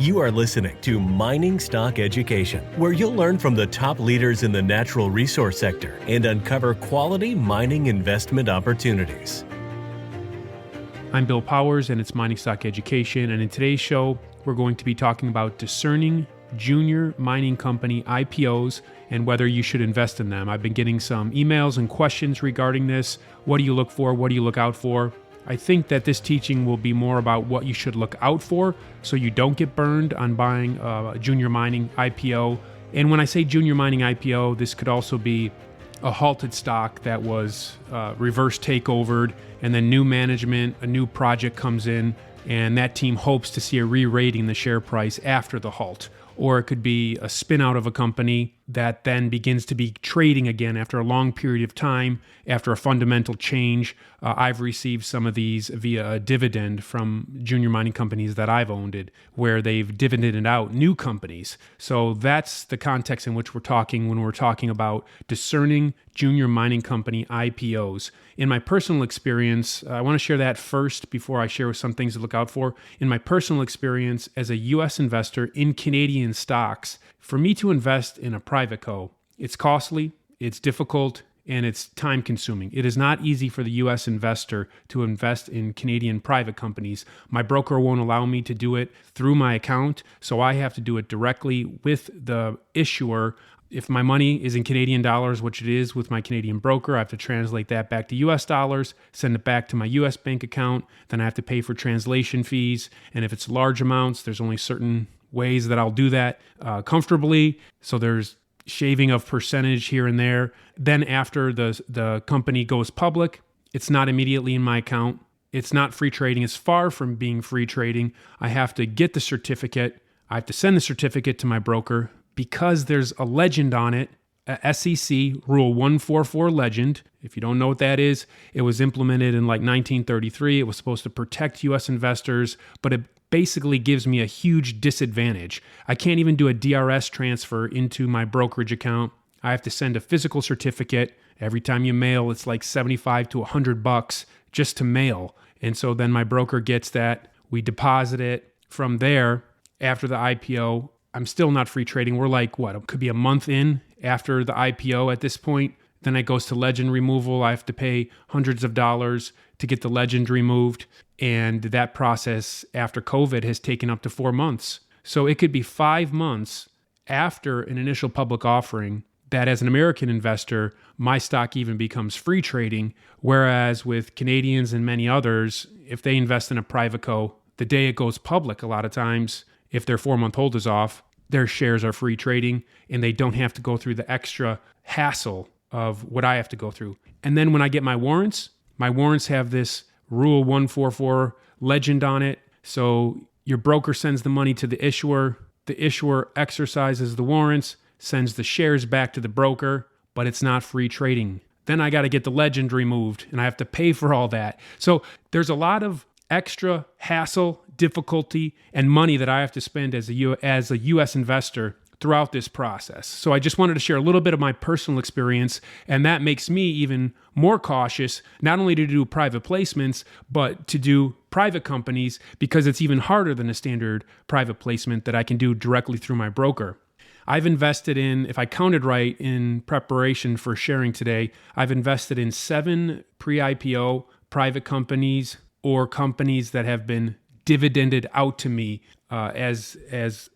You are listening to Mining Stock Education, where you'll learn from the top leaders in the natural resource sector and uncover quality mining investment opportunities. I'm Bill Powers, and it's Mining Stock Education, and in today's show, we're going to be talking about discerning junior mining company IPOs and whether you should invest in them. I've been getting some emails and questions regarding this. What do you look for? What do you look out for? I think that this teaching will be more about what you should look out for so you don't get burned on buying a junior mining IPO. And when I say junior mining IPO, this could also be a halted stock that was reverse takeovered, and then new management, a new project comes in, and that team hopes to see a re-rating in the share price after the halt. Or it could be a spin out of a company that then begins to be trading again after a long period of time, after a fundamental change. I've received some of these via a dividend from junior mining companies that I've owned, where they've dividended out new companies. So that's the context in which we're talking when we're talking about discerning junior mining company IPOs. In my personal experience, I want to share that first before I share some things to look out for. In my personal experience as a U.S. investor in Canadian stocks, for me to invest in a privateco, it's costly, it's difficult, and it's time consuming. It is not easy for the U.S. investor to invest in Canadian private companies. My broker won't allow me to do it through my account, so I have to do it directly with the issuer. If my money is in Canadian dollars, which it is with my Canadian broker, I have to translate that back to US dollars, send it back to my US bank account, then I have to pay for translation fees. And if it's large amounts, there's only certain ways that I'll do that comfortably. So there's shaving of percentage here and there. Then after the company goes public, it's not immediately in my account. It's not free trading. It's far from being free trading. I have to get the certificate. I have to send the certificate to my broker, because there's a legend on it, a SEC Rule 144 legend. If you don't know what that is, it was implemented in like 1933. It was supposed to protect U.S. investors, but it basically gives me a huge disadvantage. I can't even do a DRS transfer into my brokerage account. I have to send a physical certificate. Every time you mail, it's like $75 to $100 just to mail. And so then my broker gets that. We deposit it. From there, after the IPO, I'm still not free trading. We're like, it could be a month in after the IPO at this point. Then it goes to legend removal. I have to pay hundreds of dollars to get the legend removed. And that process after COVID has taken up to 4 months. So it could be 5 months after an initial public offering that as an American investor, my stock even becomes free trading. Whereas with Canadians and many others, if they invest in a privateco, the day it goes public, a lot of times, if their 4-month hold is off, their shares are free trading and they don't have to go through the extra hassle of what I have to go through. And then when I get my warrants have this Rule 144 legend on it. So your broker sends the money to the issuer exercises the warrants, sends the shares back to the broker, but it's not free trading. Then I got to get the legend removed and I have to pay for all that. So there's a lot of extra hassle, difficulty, and money that I have to spend as a U.S. investor throughout this process. So I just wanted to share a little bit of my personal experience, and that makes me even more cautious, not only to do private placements, but to do private companies, because it's even harder than a standard private placement that I can do directly through my broker. I've invested in, if I counted right in preparation for sharing today, I've invested in 7 pre-IPO private companies or companies that have been dividended out to me as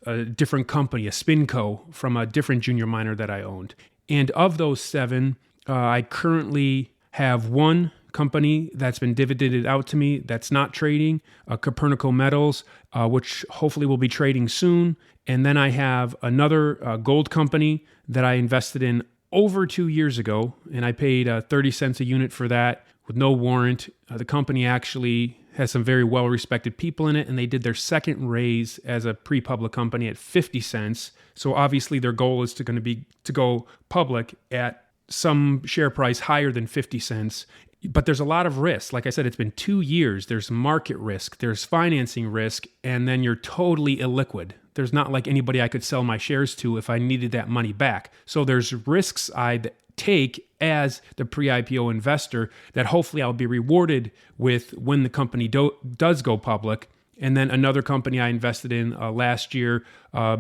a different company, a SpinCo from a different junior miner that I owned. And of those 7, I currently have 1 company that's been dividended out to me that's not trading, Copernico Metals, which hopefully will be trading soon. And then I have another gold company that I invested in over 2 years ago, and I paid 30 cents a unit for that with no warrant. The company actually has some very well-respected people in it, and they did their second raise as a pre-public company at 50 cents. So obviously their goal is to go public at some share price higher than 50 cents. But there's a lot of risk. Like I said, it's been 2 years. There's market risk, there's financing risk, and then you're totally illiquid. There's not like anybody I could sell my shares to if I needed that money back. So there's risks I'd take as the pre-IPO investor that hopefully I'll be rewarded with when the company does go public. And then another company I invested in last year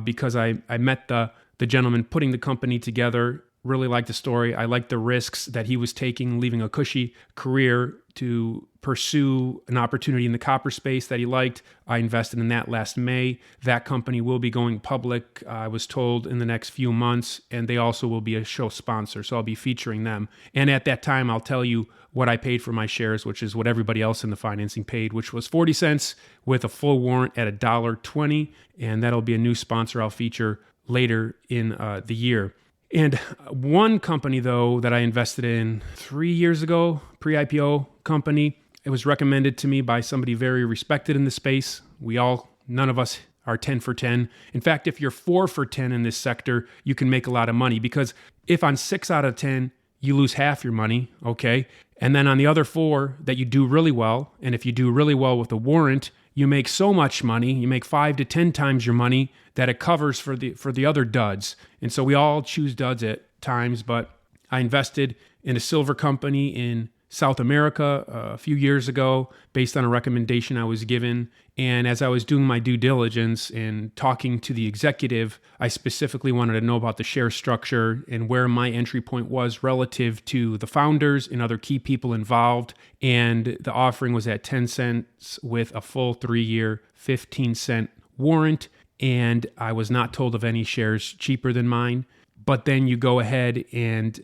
because I met the gentleman putting the company together. Really liked the story. I liked the risks that he was taking, leaving a cushy career to pursue an opportunity in the copper space that he liked. I invested in that last May. That company will be going public, I was told, in the next few months, and they also will be a show sponsor, so I'll be featuring them. And at that time, I'll tell you what I paid for my shares, which is what everybody else in the financing paid, which was 40 cents with a full warrant at $1.20, and that'll be a new sponsor I'll feature later in the year. And one company, though, that I invested in 3 years ago, pre-IPO company, it was recommended to me by somebody very respected in the space. None of us are 10 for 10. In fact, if you're 4 for 10 in this sector, you can make a lot of money, because if on 6 out of 10, you lose half your money, okay? And then on the other 4 that you do really well, and if you do really well with the warrant, you make so much money, you make 5 to 10 times your money, that it covers for the other duds. And so we all choose duds at times, but I invested in a silver company in South America a few years ago based on a recommendation I was given. And as I was doing my due diligence and talking to the executive, I specifically wanted to know about the share structure and where my entry point was relative to the founders and other key people involved. And the offering was at 10 cents with a full 3-year, 15-cent warrant. And I was not told of any shares cheaper than mine. But then you go ahead and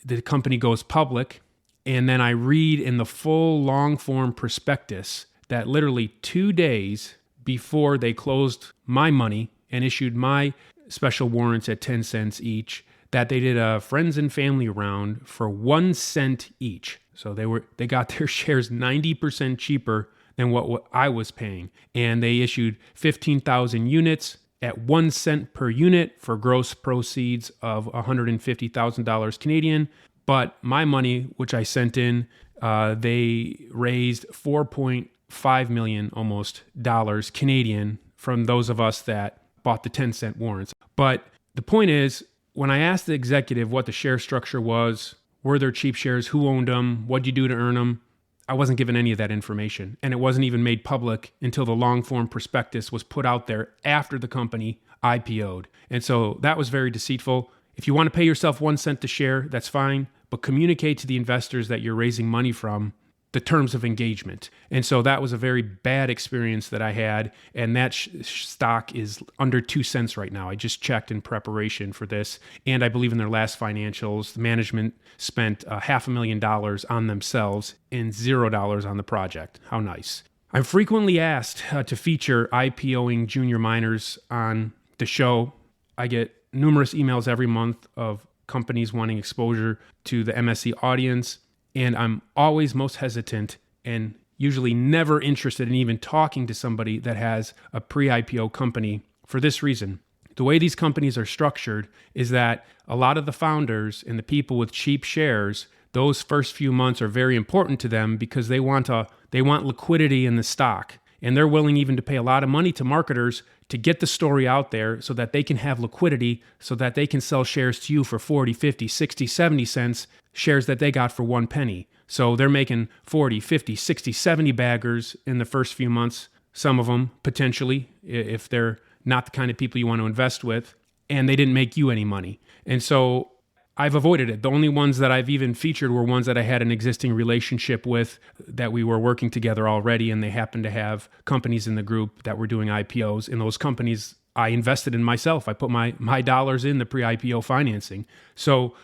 the company goes public. And then I read in the full long form prospectus that literally 2 days before they closed my money and issued my special warrants at 10 cents each, that they did a friends and family round for 1 cent each. So they got their shares 90% cheaper than what I was paying. And they issued 15,000 units at 1 cent per unit for gross proceeds of $150,000 Canadian. But my money, which I sent in, they raised 4.5 million almost dollars Canadian from those of us that bought the 10-cent warrants. But the point is, when I asked the executive what the share structure was, were there cheap shares, who owned them, what'd you do to earn them, I wasn't given any of that information. And it wasn't even made public until the long form prospectus was put out there after the company IPO'd. And so that was very deceitful. If you want to pay yourself 1 cent a share, that's fine, but communicate to the investors that you're raising money from the terms of engagement. And so that was a very bad experience that I had, and that stock is under 2 cents right now. I just checked in preparation for this, and I believe in their last financials, the management spent $500,000 on themselves and $0 on the project. How nice. I'm frequently asked to feature IPOing junior miners on the show. I get numerous emails every month of companies wanting exposure to the MSC audience, and I'm always most hesitant and usually never interested in even talking to somebody that has a pre-IPO company for this reason. The way these companies are structured is that a lot of the founders and the people with cheap shares, those first few months are very important to them because they want liquidity in the stock. And they're willing even to pay a lot of money to marketers to get the story out there so that they can have liquidity, so that they can sell shares to you for 40, 50, 60, 70 cents, shares that they got for 1 penny. So they're making 40, 50, 60, 70 baggers in the first few months, some of them potentially, if they're not the kind of people you want to invest with, and they didn't make you any money. And so I've avoided it. The only ones that I've even featured were ones that I had an existing relationship with, that we were working together already, and they happened to have companies in the group that were doing IPOs. And those companies I invested in myself. I put my dollars in the pre-IPO financing. So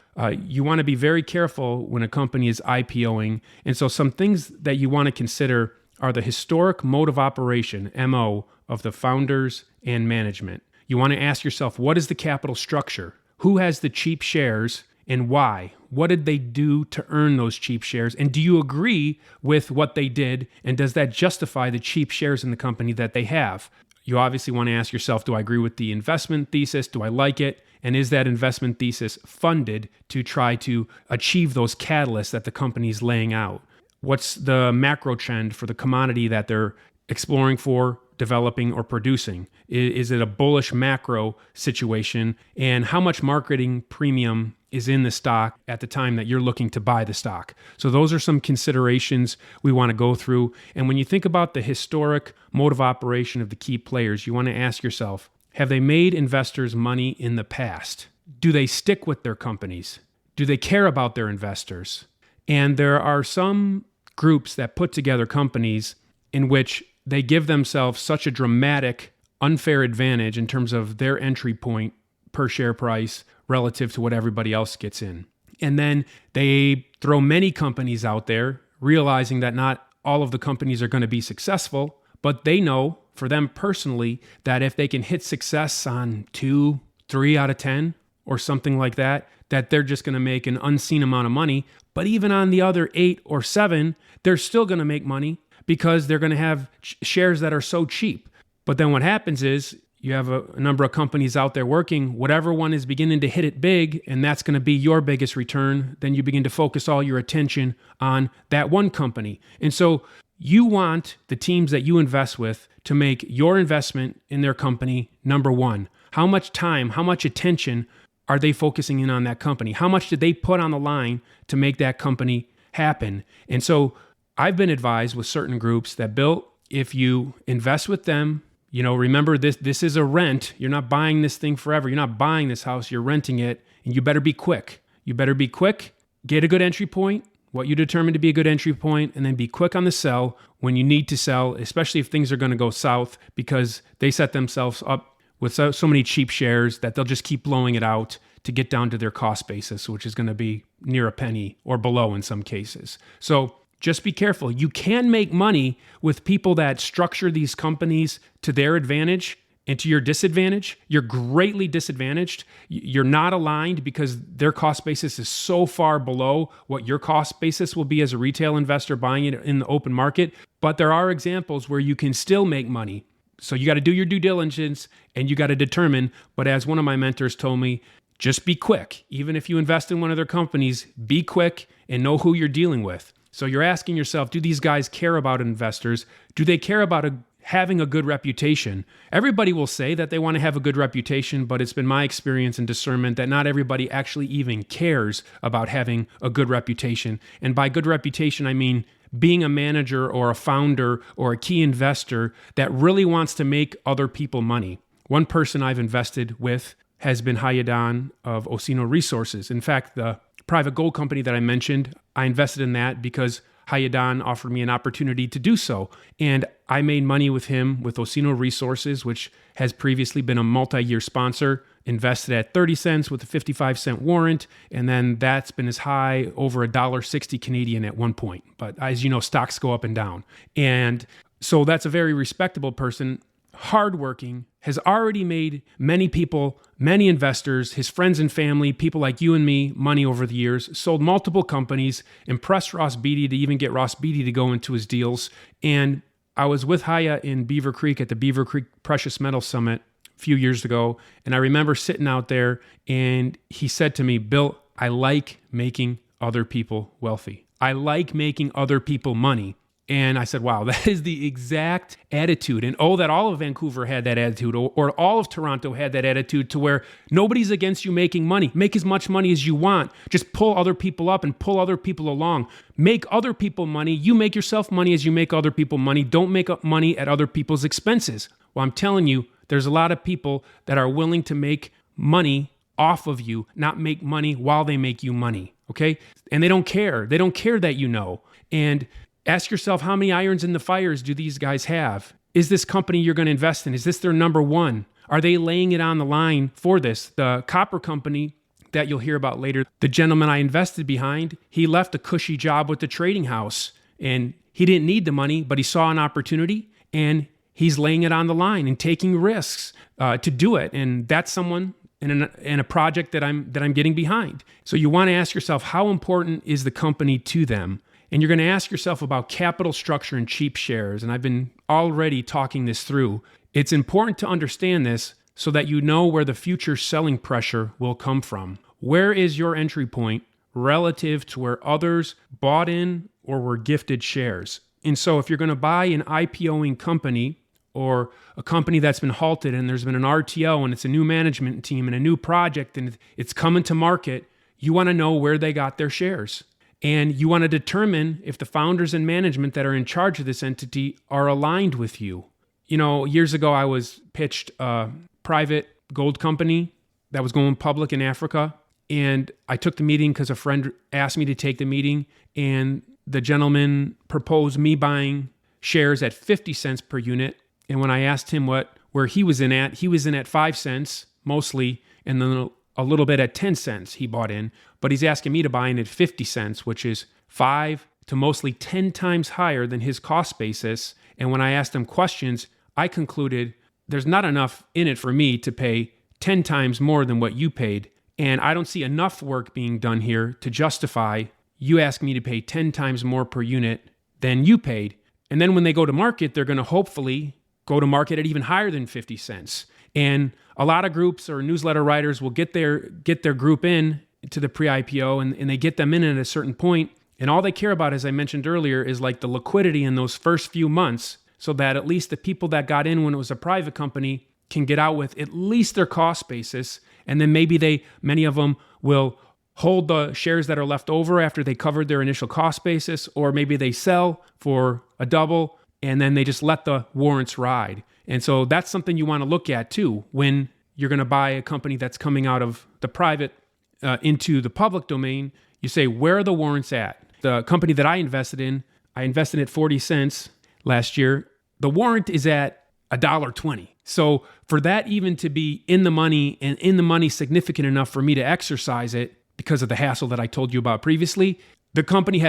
you want to be very careful when a company is IPOing. And so some things that you want to consider are the historic mode of operation, MO, of the founders and management. You want to ask yourself, what is the capital structure? Who has the cheap shares and why? What did they do to earn those cheap shares? And do you agree with what they did? And does that justify the cheap shares in the company that they have? You obviously want to ask yourself, do I agree with the investment thesis? Do I like it? And is that investment thesis funded to try to achieve those catalysts that the company's laying out? What's the macro trend for the commodity that they're exploring for, developing or producing? Is it a bullish macro situation? And how much marketing premium is in the stock at the time that you're looking to buy the stock? So those are some considerations we want to go through. And when you think about the historic mode of operation of the key players, you want to ask yourself, have they made investors money in the past? Do they stick with their companies? Do they care about their investors? And there are some groups that put together companies in which they give themselves such a dramatic, unfair advantage in terms of their entry point per share price relative to what everybody else gets in. And then they throw many companies out there, realizing that not all of the companies are going to be successful, but they know for them personally that if they can hit success on 2, 3 out of 10 or something like that, that they're just going to make an unseen amount of money. But even on the other 8 or 7, they're still going to make money because they're going to have shares that are so cheap. But then what happens is you have a number of companies out there working, whatever one is beginning to hit it big, and that's going to be your biggest return, then you begin to focus all your attention on that one company. And so you want the teams that you invest with to make your investment in their company number one. How much time, how much attention are they focusing in on that company? How much did they put on the line to make that company happen? And so I've been advised with certain groups that, Bill, if you invest with them, remember this is a rent. You're not buying this thing forever. You're not buying this house. You're renting it, and you better be quick. You better be quick. Get a good entry point, what you determine to be a good entry point, and then be quick on the sell when you need to sell, especially if things are going to go south, because they set themselves up with so many cheap shares that they'll just keep blowing it out to get down to their cost basis, which is going to be near a penny or below in some cases. So just be careful. You can make money with people that structure these companies to their advantage and to your disadvantage. You're greatly disadvantaged. You're not aligned because their cost basis is so far below what your cost basis will be as a retail investor buying it in the open market. But there are examples where you can still make money. So you got to do your due diligence and you got to determine. But as one of my mentors told me, just be quick. Even if you invest in one of their companies, be quick and know who you're dealing with. So you're asking yourself, do these guys care about investors? Do they care about having a good reputation? Everybody will say that they want to have a good reputation, but it's been my experience and discernment that not everybody actually even cares about having a good reputation. And by good reputation, I mean being a manager or a founder or a key investor that really wants to make other people money. One person I've invested with has been Hayadan of Osino Resources. In fact, the private gold company that I mentioned, I invested in that because Hayadan offered me an opportunity to do so. And I made money with him with Osino Resources, which has previously been a multi-year sponsor, invested at 30 cents with a 55-cent warrant. And then that's been as high over $1.60 Canadian at one point. But as you know, stocks go up and down. And so that's a very respectable person, hardworking, has already made many people, many investors, his friends and family, people like you and me, money over the years, sold multiple companies, impressed Ross Beatty to even get Ross Beatty to go into his deals. And I was with Haya in Beaver Creek at the Beaver Creek Precious Metals Summit a few years ago. And I remember sitting out there and he said to me, Bill, I like making other people wealthy. I like making other people money. And I said, wow, that is the exact attitude. And that all of Vancouver had that attitude, or all of Toronto had that attitude, to where nobody's against you making money. Make as much money as you want. Just pull other people up and pull other people along. Make other people money. You make yourself money as you make other people money. Don't make up money at other people's expenses. Well, I'm telling you, there's a lot of people that are willing to make money off of you, not make money while they make you money, okay? And they don't care. They don't care that you know. And ask yourself, how many irons in the fires do these guys have? Is this company you're going to invest in? Is this their number one? Are they laying it on the line for this? The copper company that you'll hear about later, the gentleman I invested behind, he left a cushy job with the trading house and he didn't need the money, but he saw an opportunity and he's laying it on the line and taking risks to do it. And that's someone in a project that I'm getting behind. So you want to ask yourself, how important is the company to them? And you're going to ask yourself about capital structure and cheap shares. And I've been already talking this through. It's important to understand this so that you know where the future selling pressure will come from. Where is your entry point relative to where others bought in or were gifted shares? And so if you're going to buy an IPOing company or a company that's been halted and there's been an RTO and it's a new management team and a new project and it's coming to market, you want to know where they got their shares. And you want to determine if the founders and management that are in charge of this entity are aligned with you. Years ago, I was pitched a private gold company that was going public in Africa. And I took the meeting because a friend asked me to take the meeting. And the gentleman proposed me buying shares at 50 cents per unit. And when I asked him where he was in at 5 cents mostly, and then a little bit at 10 cents he bought in. But he's asking me to buy in at 50 cents, which is 5 to mostly 10 times higher than his cost basis. And when I asked him questions, I concluded there's not enough in it for me to pay 10 times more than what you paid. And I don't see enough work being done here to justify you asking me to pay 10 times more per unit than you paid. And then when they go to market, they're going to hopefully go to market at even higher than 50 cents. And a lot of groups or newsletter writers will get their group in to the pre-IPO and they get them in at a certain point. And all they care about, as I mentioned earlier, is like the liquidity in those first few months so that at least the people that got in when it was a private company can get out with at least their cost basis. And then maybe many of them will hold the shares that are left over after they covered their initial cost basis, or maybe they sell for a double and then they just let the warrants ride. And so that's something you want to look at too when you're going to buy a company that's coming out of the private into the public domain. You say, where are the warrants at? The company that I invested in at 40 cents last year. The warrant is at $1.20. So for that even to be in the money and in the money significant enough for me to exercise it because of the hassle that I told you about previously, the company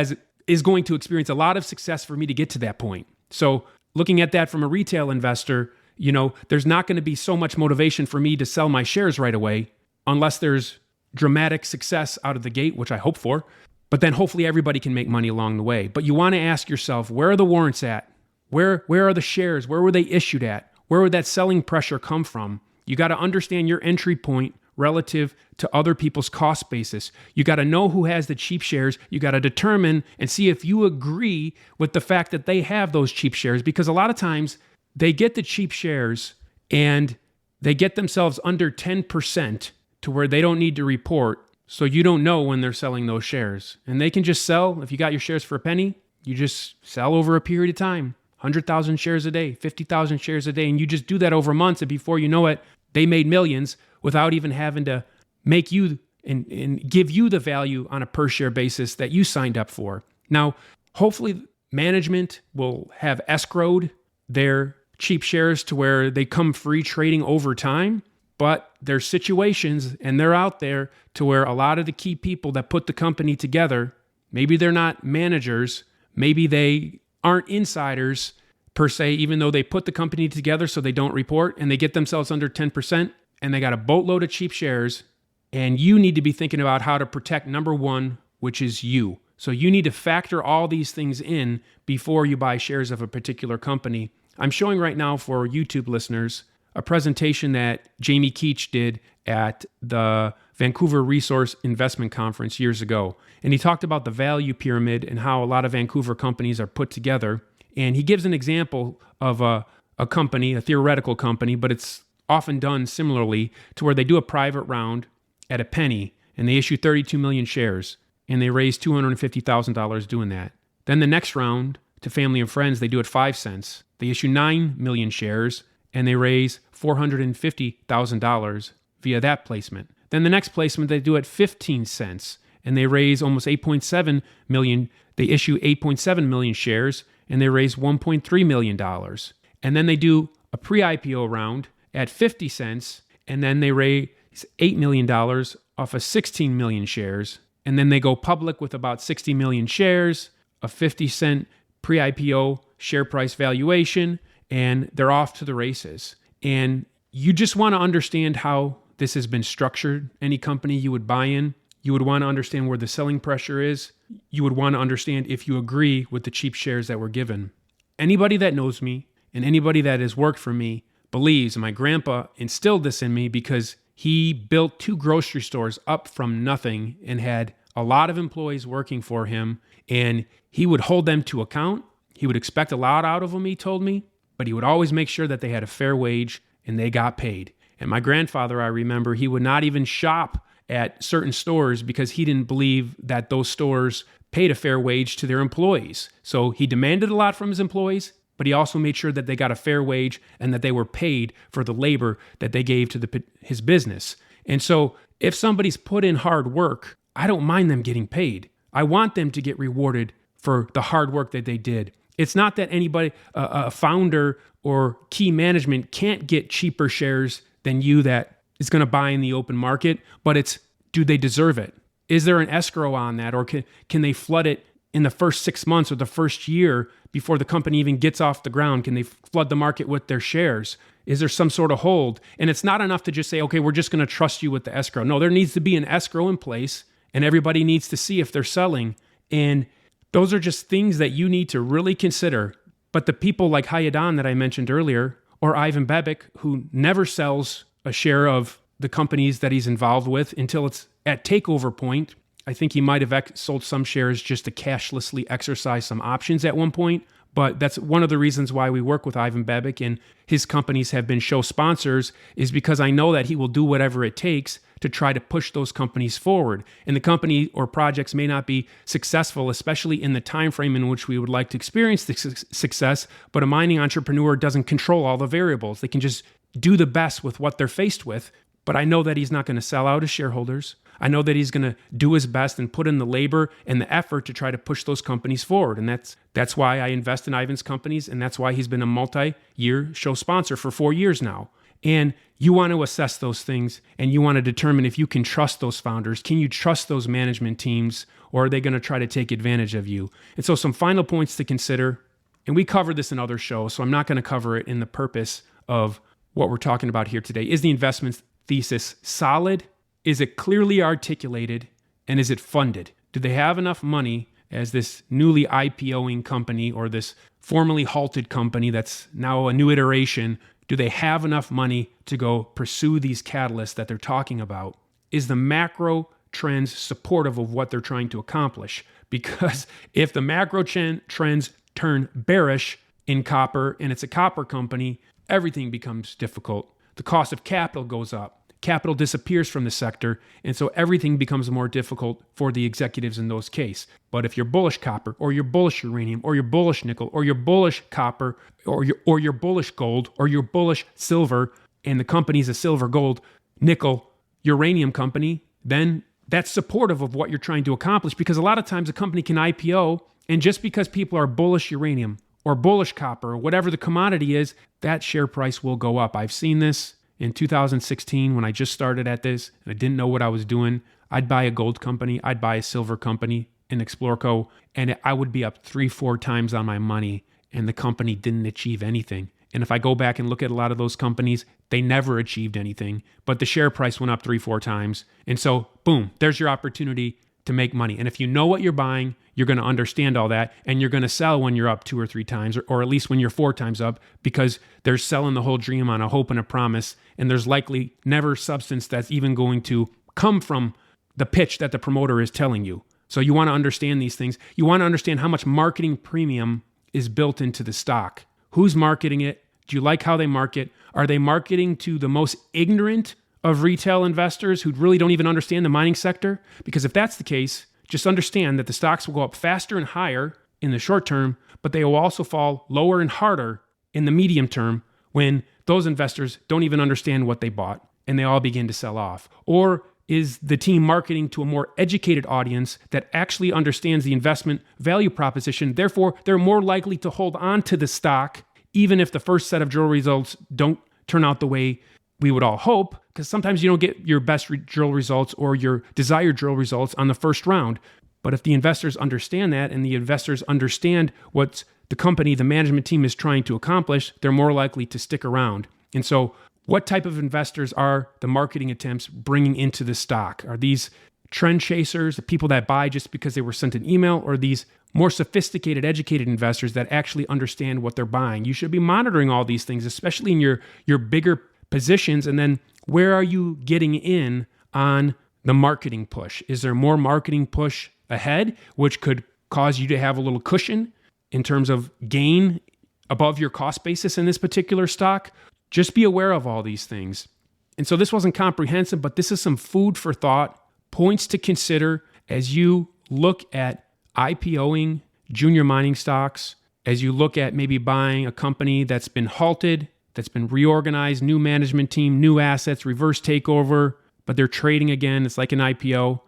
is going to experience a lot of success for me to get to that point. So looking at that from a retail investor, there's not going to be so much motivation for me to sell my shares right away unless there's dramatic success out of the gate, which I hope for. But then hopefully everybody can make money along the way. But you want to ask yourself, where are the warrants at? Where are the shares? Where were they issued at? Where would that selling pressure come from? You got to understand your entry point relative to other people's cost basis. You got to know who has the cheap shares. You got to determine and see if you agree with the fact that they have those cheap shares, because a lot of times they get the cheap shares and they get themselves under 10% to where they don't need to report. So you don't know when they're selling those shares. And they can just sell. If you got your shares for a penny, you just sell over a period of time. 100,000 shares a day, 50,000 shares a day. And you just do that over months. And before you know it, they made millions without even having to make you and give you the value on a per share basis that you signed up for. Now, hopefully management will have escrowed their cheap shares to where they come free trading over time. But there's situations, and they're out there, to where a lot of the key people that put the company together, maybe they're not managers, maybe they aren't insiders per se, even though they put the company together so they don't report, and they get themselves under 10%, and they got a boatload of cheap shares, and you need to be thinking about how to protect number one, which is you. So you need to factor all these things in before you buy shares of a particular company. I'm showing right now for YouTube listeners a presentation that Jamie Keach did at the Vancouver Resource Investment Conference years ago. And he talked about the value pyramid and how a lot of Vancouver companies are put together. And he gives an example of a company, a theoretical company, but it's often done similarly, to where they do a private round at a penny and they issue 32 million shares and they raise $250,000 doing that. Then the next round to family and friends, they do it 5 cents. They issue 9 million shares and they raise $450,000 via that placement. Then the next placement, they do at 15 cents and they raise almost 8.7 million. They issue 8.7 million shares and they raise $1.3 million. And then they do a pre-IPO round at 50 cents and then they raise $8 million off of 16 million shares. And then they go public with about 60 million shares, a 50 cent pre-IPO share price valuation, and they're off to the races. And you just want to understand how this has been structured. Any company you would buy in, you would want to understand where the selling pressure is. You would want to understand if you agree with the cheap shares that were given. Anybody that knows me and anybody that has worked for me believes, and my grandpa instilled this in me because he built 2 grocery stores up from nothing and had a lot of employees working for him, and he would hold them to account. He would expect a lot out of them, he told me, but he would always make sure that they had a fair wage and they got paid. And my grandfather, I remember, he would not even shop at certain stores because he didn't believe that those stores paid a fair wage to their employees. So he demanded a lot from his employees, but he also made sure that they got a fair wage and that they were paid for the labor that they gave to his business. And so if somebody's put in hard work, I don't mind them getting paid. I want them to get rewarded for the hard work that they did. It's not that anybody, a founder or key management can't get cheaper shares than you that is going to buy in the open market, but it's, do they deserve it? Is there an escrow on that, or can they flood it in the first 6 months or the first year before the company even gets off the ground? Can they flood the market with their shares? Is there some sort of hold? And it's not enough to just say, okay, we're just going to trust you with the escrow. No, there needs to be an escrow in place, and everybody needs to see if they're selling. And those are just things that you need to really consider. But the people like Hayadon that I mentioned earlier, or Ivan Bebic, who never sells a share of the companies that he's involved with until it's at takeover point. I think he might have sold some shares just to cashlessly exercise some options at one point. But that's one of the reasons why we work with Ivan Bebic and his companies have been show sponsors, is because I know that he will do whatever it takes to try to push those companies forward. And the company or projects may not be successful, especially in the time frame in which we would like to experience the success, but a mining entrepreneur doesn't control all the variables. They can just do the best with what they're faced with. But I know that he's not going to sell out his shareholders. I know that he's going to do his best and put in the labor and the effort to try to push those companies forward. And that's why I invest in Ivan's companies, and that's why he's been a multi-year show sponsor for 4 years now. And you want to assess those things, and you want to determine if you can trust those founders. Can you trust those management teams, or are they going to try to take advantage of you? And so some final points to consider, and we covered this in other shows, so I'm not going to cover it in the purpose of what we're talking about here today. Is the investment thesis solid? Is it clearly articulated? And is it funded? Do they have enough money as this newly IPOing company, or this formerly halted company that's now a new iteration? Do they have enough money to go pursue these catalysts that they're talking about? Is the macro trends supportive of what they're trying to accomplish? Because if the macro trends turn bearish in copper and it's a copper company, everything becomes difficult. The cost of capital goes up. Capital disappears from the sector, and so everything becomes more difficult for the executives in those cases. But if you're bullish copper, or you're bullish uranium, or you're bullish nickel, or you're bullish copper, or you're bullish gold, or you're bullish silver, and the company's a silver, gold, nickel, uranium company, then that's supportive of what you're trying to accomplish, because a lot of times a company can IPO, and just because people are bullish uranium or bullish copper or whatever the commodity is, that share price will go up. I've seen this in 2016 when I just started at this and I didn't know what I was doing. I'd buy a gold company, I'd buy a silver company in Explorco, and I would be up 3-4 times on my money, and the company didn't achieve anything. And if I go back and look at a lot of those companies, they never achieved anything, but the share price went up 3-4 times. And so, boom, there's your opportunity to make money. And if you know what you're buying, you're going to understand all that, and you're going to sell when you're up 2 or 3 times, or at least when you're 4 times up, because they're selling the whole dream on a hope and a promise, and there's likely never substance that's even going to come from the pitch that the promoter is telling you. So you want to understand these things. You want to understand how much marketing premium is built into the stock. Who's marketing it? Do you like how they market? Are they marketing to the most ignorant of retail investors who really don't even understand the mining sector? Because if that's the case, just understand that the stocks will go up faster and higher in the short term, but they will also fall lower and harder in the medium term when those investors don't even understand what they bought and they all begin to sell off. Or is the team marketing to a more educated audience that actually understands the investment value proposition? Therefore, they're more likely to hold on to the stock, even if the first set of drill results don't turn out the way we would all hope, because sometimes you don't get your best drill results or your desired drill results on the first round. But if the investors understand that, and the investors understand what the company, the management team is trying to accomplish, they're more likely to stick around. And so what type of investors are the marketing attempts bringing into the stock? Are these trend chasers, the people that buy just because they were sent an email, or these more sophisticated, educated investors that actually understand what they're buying? You should be monitoring all these things, especially in your bigger positions. And then where are you getting in on the marketing push? Is there more marketing push ahead, which could cause you to have a little cushion in terms of gain above your cost basis in this particular stock. Just be aware of all these things. And so this wasn't comprehensive, but this is some food for thought, points to consider as you look at IPOing junior mining stocks, as you look at maybe buying a company that's been halted, that's been reorganized, new management team, new assets, reverse takeover, but they're trading again. It's like an IPO.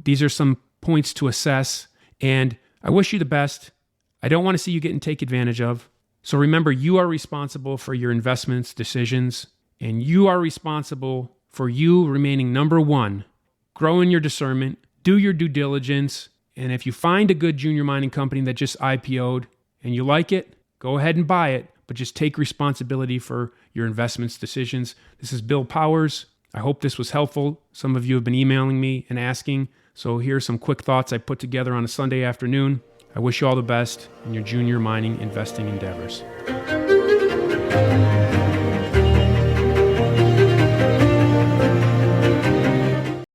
These are some points to assess, and I wish you the best. I don't want to see you getting taken advantage of. So remember, you are responsible for your investments decisions, and you are responsible for you remaining number one. Grow in your discernment, do your due diligence, and if you find a good junior mining company that just IPO'd and you like it, go ahead and buy it, but just take responsibility for your investments decisions. This is Bill Powers. I hope this was helpful. Some of you have been emailing me and asking, so here's some quick thoughts I put together on a Sunday afternoon. I wish you all the best in your junior mining investing endeavors.